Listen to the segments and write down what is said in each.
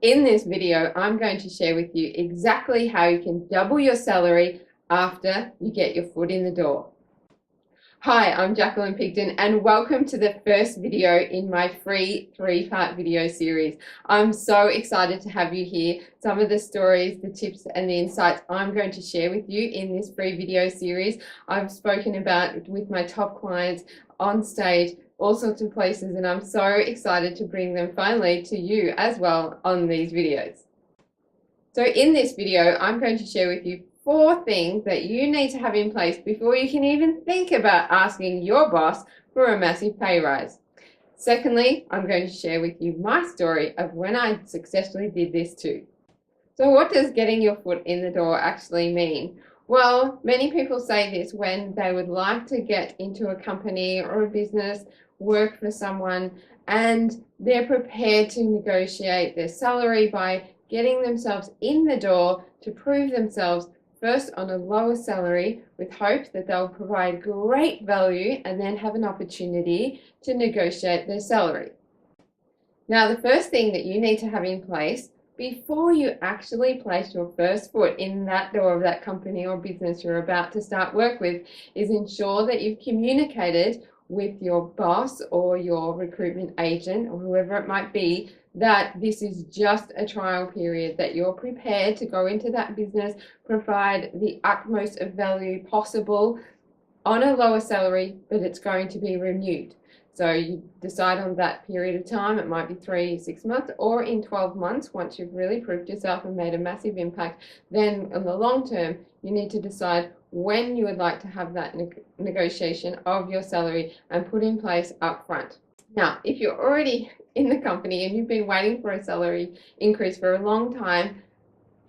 In this video, I'm going to share with you exactly how you can double your salary after you get your foot in the door. Hi, I'm Jacqueline Pigdon and welcome to the first video in my free 3-part video series. I'm so excited to have you here. Some of the stories, the tips and the insights I'm going to share with you in this free video series, I've spoken about with my top clients on stage, all sorts of places, and I'm so excited to bring them finally to you as well on these videos. So in this video, I'm going to share with you 4 things that you need to have in place before you can even think about asking your boss for a massive pay rise. Secondly, I'm going to share with you my story of when I successfully did this too. So what does getting your foot in the door actually mean? Well, many people say this when they would like to get into a company or a business, work for someone, and they're prepared to negotiate their salary by getting themselves in the door to prove themselves first on a lower salary with hope that they'll provide great value and then have an opportunity to negotiate their salary. Now, the first thing that you need to have in place before you actually place your first foot in that door of that company or business you're about to start work with is ensure that you've communicated with your boss or your recruitment agent or whoever it might be that this is just a trial period, that you're prepared to go into that business, provide the utmost of value possible on a lower salary, but it's going to be renewed. So you decide on that period of time. It might be 3, 6 months, or in 12 months, once you've really proved yourself and made a massive impact. Then in the long term, you need to decide when you would like to have that negotiation of your salary and put in place up front. Now, if you're already in the company and you've been waiting for a salary increase for a long time,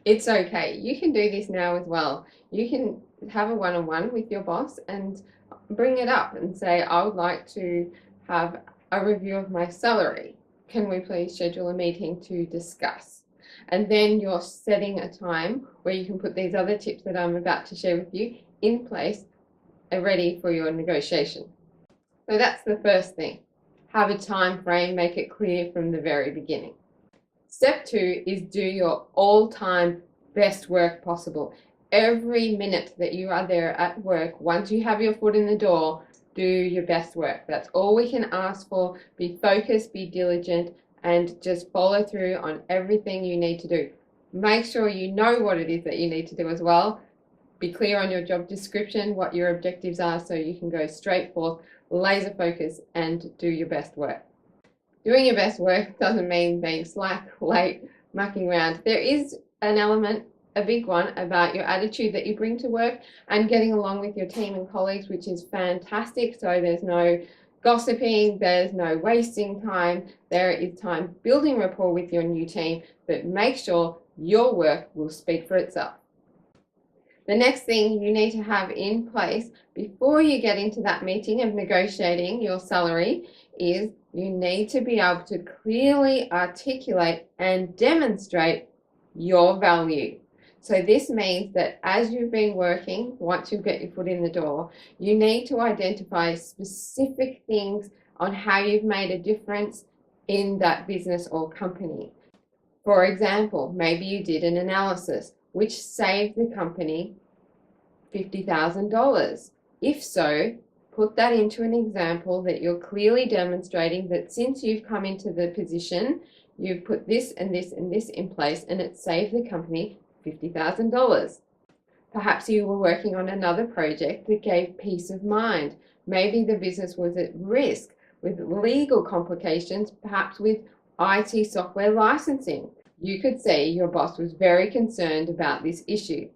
it's okay. You can do this now as well. You can have a one-on-one with your boss and bring it up and say, I would like to have a review of my salary. Can we please schedule a meeting to discuss? And then you're setting a time where you can put these other tips that I'm about to share with you in place and ready for your negotiation. So that's the first thing. Have a time frame, make it clear from the very beginning. Step 2 is do your all-time best work possible. Every minute that you are there at work, once you have your foot in the door, do your best work. That's all we can ask for. Be focused, be diligent, and just follow through on everything you need to do. Make sure you know what it is that you need to do as well. Be clear on your job description, what your objectives are, so you can go straight forth, laser focus, and do your best work. Doing your best work doesn't mean being slack, late, mucking around. There is an element, a big one, about your attitude that you bring to work and getting along with your team and colleagues, which is fantastic. So there's no gossiping, there's no wasting time. There is time building rapport with your new team, but make sure your work will speak for itself. The next thing you need to have in place before you get into that meeting of negotiating your salary is you need to be able to clearly articulate and demonstrate your value. So this means that as you've been working, once you get your foot in the door, you need to identify specific things on how you've made a difference in that business or company. For example, maybe you did an analysis which saved the company $50,000. If so, put that into an example that you're clearly demonstrating that since you've come into the position, you've put this and this and this in place and it saved the company $50,000. Perhaps you were working on another project that gave peace of mind. Maybe the business was at risk with legal complications, perhaps with IT software licensing. You could see your boss was very concerned about this issue.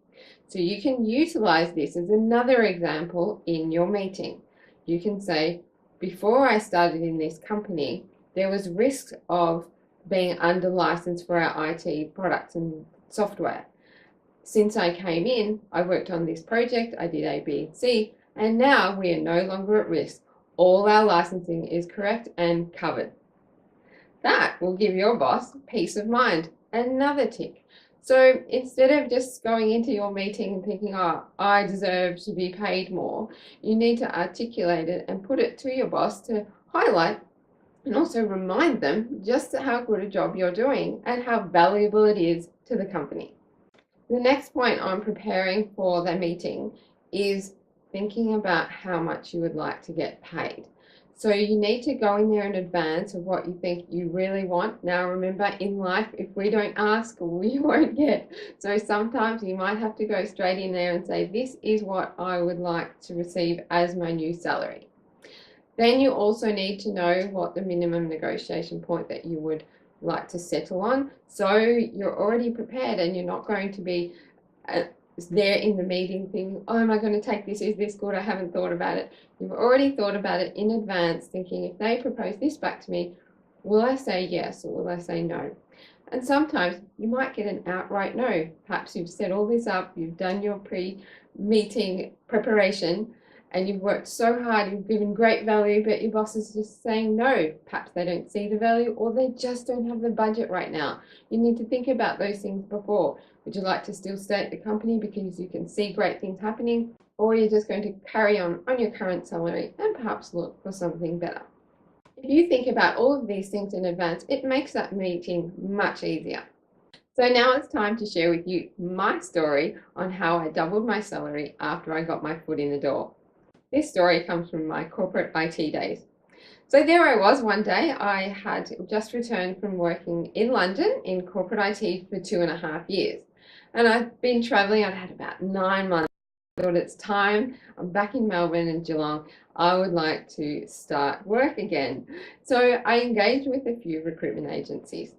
So you can utilize this as another example in your meeting. You can say, before I started in this company, there was risk of being under license for our IT products and software. Since I came in, I worked on this project, I did A, B, and C, and now we are no longer at risk. All our licensing is correct and covered. That will give your boss peace of mind. Another tick. So instead of just going into your meeting and thinking, oh, I deserve to be paid more, you need to articulate it and put it to your boss to highlight and also remind them just how good a job you're doing and how valuable it is to the company. The next point on preparing for the meeting is thinking about how much you would like to get paid. So you need to go in there in advance of what you think you really want. Now remember, in life, if we don't ask, we won't get. So sometimes you might have to go straight in there and say, this is what I would like to receive as my new salary. Then you also need to know what the minimum negotiation point that you would like to settle on. So you're already prepared and you're not going to be there in the meeting thinking, oh, am I going to take this? Is this good? I haven't thought about it. You've already thought about it in advance, thinking if they propose this back to me, will I say yes or will I say no? And sometimes you might get an outright no. Perhaps you've set all this up, you've done your pre-meeting preparation, and you've worked so hard, you've given great value, but your boss is just saying no. Perhaps they don't see the value or they just don't have the budget right now. You need to think about those things before. Would you like to still stay at the company because you can see great things happening, or you're just going to carry on your current salary and perhaps look for something better? If you think about all of these things in advance, it makes that meeting much easier. So now it's time to share with you my story on how I doubled my salary after I got my foot in the door. This story comes from my corporate IT days. So there I was one day. I had just returned from working in London in corporate IT for 2.5 years. And I've been traveling, I'd had about 9 months. I thought it's time, I'm back in Melbourne and Geelong, I would like to start work again. So I engaged with a few recruitment agencies.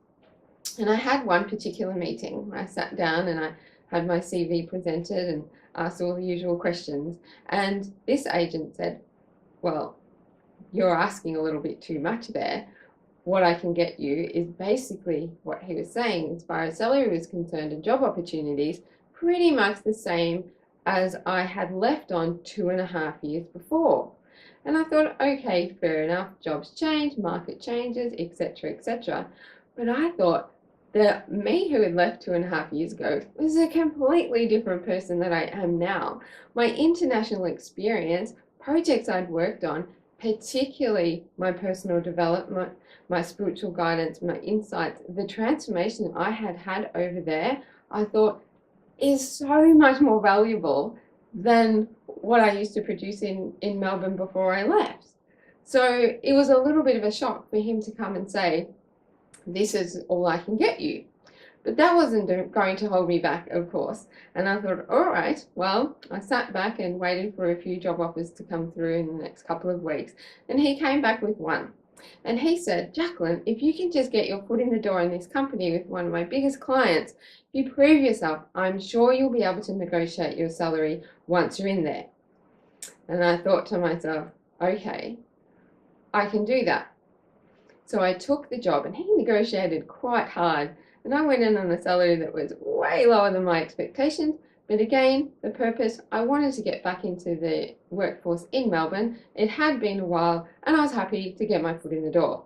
And I had one particular meeting where I sat down and I had my CV presented and asked all the usual questions. And this agent said, well, you're asking a little bit too much there. What I can get you is basically what he was saying as far as salary was concerned and job opportunities, pretty much the same as I had left on 2.5 years before. And I thought, okay, fair enough, jobs change, market changes, etc., etc. But I thought that me who had left 2.5 years ago was a completely different person than I am now. My international experience, projects I'd worked on, particularly my personal development, my spiritual guidance, my insights, the transformation I had had over there, I thought is so much more valuable than what I used to produce in Melbourne before I left. So it was a little bit of a shock for him to come and say, this is all I can get you. But that wasn't going to hold me back, of course. And I thought, all right, well, I sat back and waited for a few job offers to come through in the next couple of weeks. And he came back with one. And he said, Jacqueline, if you can just get your foot in the door in this company with one of my biggest clients, if you prove yourself, I'm sure you'll be able to negotiate your salary once you're in there. And I thought to myself, okay, I can do that. So I took the job and he negotiated quite hard. And I went in on a salary that was way lower than my expectations. But again, the purpose, I wanted to get back into the workforce in Melbourne. It had been a while and I was happy to get my foot in the door.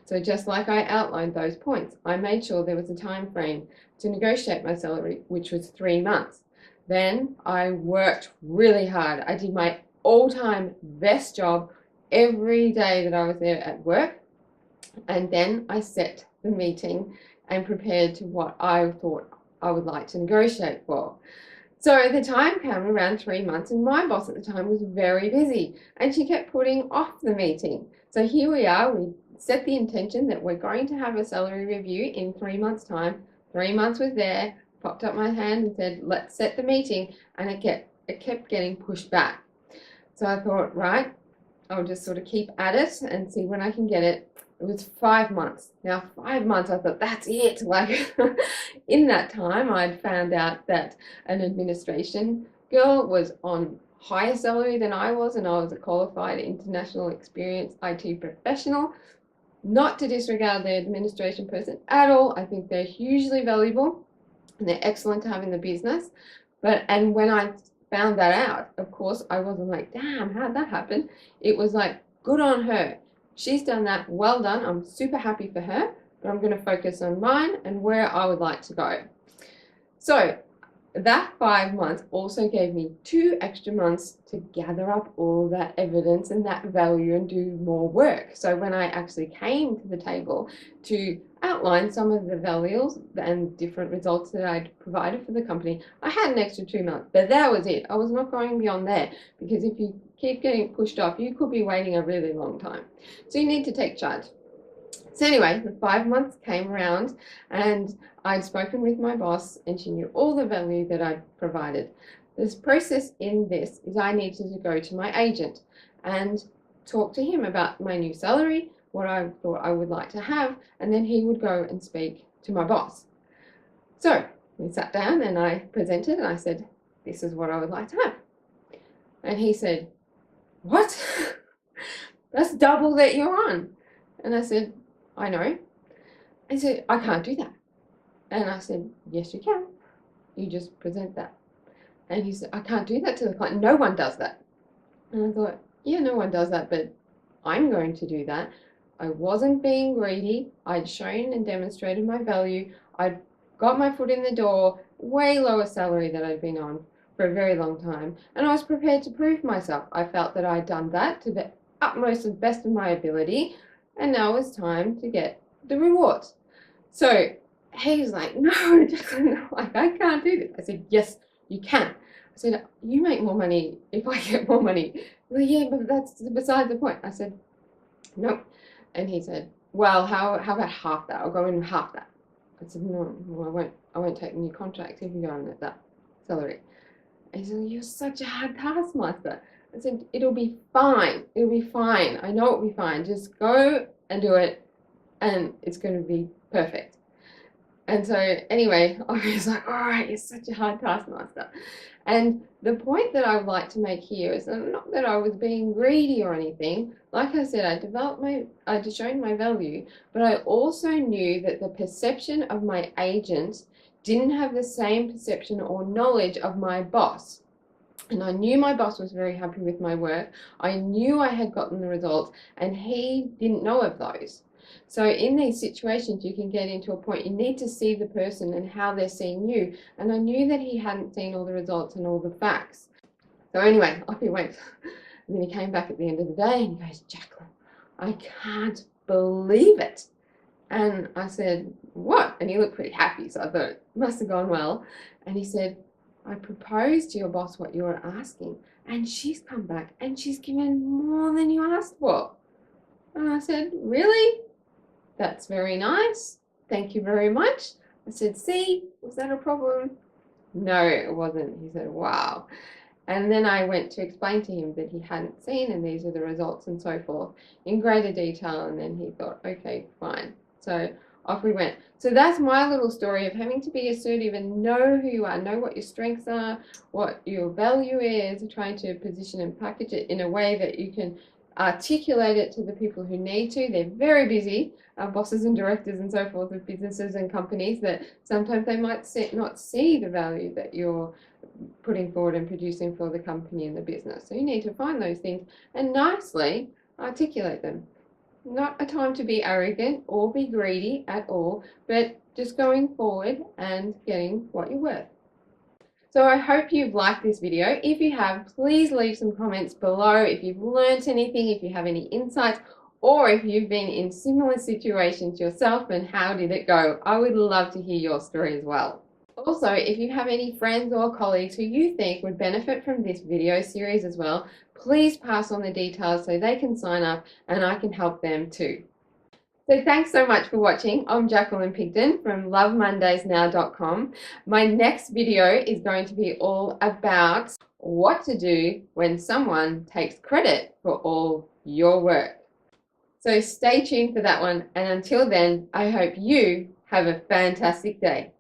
So just like I outlined those points, I made sure there was a time frame to negotiate my salary, which was 3 months. Then I worked really hard. I did my all-time best job every day that I was there at work. And then I set the meeting and prepared to what I thought I would like to negotiate for. So the time came around 3 months and my boss at the time was very busy and she kept putting off the meeting. So here we are, we set the intention that we're going to have a salary review in 3 months' time. 3 months was there, popped up my hand and said, let's set the meeting, and it kept getting pushed back. So I thought, right, I'll just sort of keep at it and see when I can get it. It was 5 months. Now, 5 months, I thought, that's it. Like, in that time, I'd found out that an administration girl was on higher salary than I was, and I was a qualified international experienced IT professional. Not to disregard the administration person at all. I think they're hugely valuable and they're excellent to have in the business. And when I found that out, of course, I wasn't like, damn, how'd that happen? It was like, good on her. She's done that, well done. I'm super happy for her, but I'm going to focus on mine and where I would like to go. So that 5 months also gave me 2 extra months to gather up all that evidence and that value and do more work. So when I actually came to the table to outline some of the values and different results that I'd provided for the company, I had an extra 2 months, but that was it. I was not going beyond there, because if you keep getting pushed off, you could be waiting a really long time. So you need to take charge. So anyway, the 5 months came around and I'd spoken with my boss and she knew all the value that I'd provided. This process in this is I needed to go to my agent and talk to him about my new salary, what I thought I would like to have, and then he would go and speak to my boss. So we sat down and I presented and I said, this is what I would like to have. And he said, what? That's double that you're on. And I said, I know. He said, I can't do that. And I said, yes, you can. You just present that. And he said, I can't do that to the client. No one does that. And I thought, yeah, no one does that, but I'm going to do that. I wasn't being greedy. I'd shown and demonstrated my value. I'd got my foot in the door, way lower salary that I'd been on for a very long time. And I was prepared to prove myself. I felt that I'd done that to the utmost and best of my ability. And now it was time to get the rewards. So he was like, no, Jacqueline, like, I can't do this. I said, yes, you can. I said, you make more money if I get more money. Well, yeah, but that's beside the point. I said, nope. And he said, well, how about half that? I'll go in half that. I said, no, I won't take the new contract if you go in at that salary. And he said, you're such a hard taskmaster. I said, it'll be fine. It'll be fine. I know it'll be fine. Just go and do it, and it's going to be perfect. And so anyway, I was like, all right, you're such a hard taskmaster. And the point that I would like to make here is not that I was being greedy or anything. Like I said, I'd shown my value, but I also knew that the perception of my agent didn't have the same perception or knowledge of my boss. And I knew my boss was very happy with my work. I knew I had gotten the results, and he didn't know of those. So in these situations, you can get into a point, you need to see the person and how they're seeing you. And I knew that he hadn't seen all the results and all the facts. So anyway, off he went. And then he came back at the end of the day and he goes, Jacqueline, I can't believe it. And I said, what? And he looked pretty happy, so I thought it must have gone well. And he said, I proposed to your boss what you were asking, and she's come back and she's given more than you asked for. And I said, really? That's very nice. Thank you very much. I said, see, was that a problem? No, it wasn't. He said, wow. And then I went to explain to him that he hadn't seen, and these are the results and so forth in greater detail. And then he thought, okay, fine. So off we went. So that's my little story of having to be assertive and know who you are, know what your strengths are, what your value is, trying to position and package it in a way that you can articulate it to the people who need to. They're very busy, bosses and directors and so forth of businesses and companies, that sometimes they might not see the value that you're putting forward and producing for the company and the business. So you need to find those things and nicely articulate them. Not a time to be arrogant or be greedy at all, but just going forward and getting what you're worth. So I hope you've liked this video. If you have, please leave some comments below if you've learned anything, if you have any insights, or if you've been in similar situations yourself and how did it go. I would love to hear your story as well. Also, if you have any friends or colleagues who you think would benefit from this video series as well, please pass on the details so they can sign up and I can help them too. So thanks so much for watching. I'm Jacqueline Pigdon from lovemondaysnow.com. My next video is going to be all about what to do when someone takes credit for all your work. So stay tuned for that one, and until then, I hope you have a fantastic day.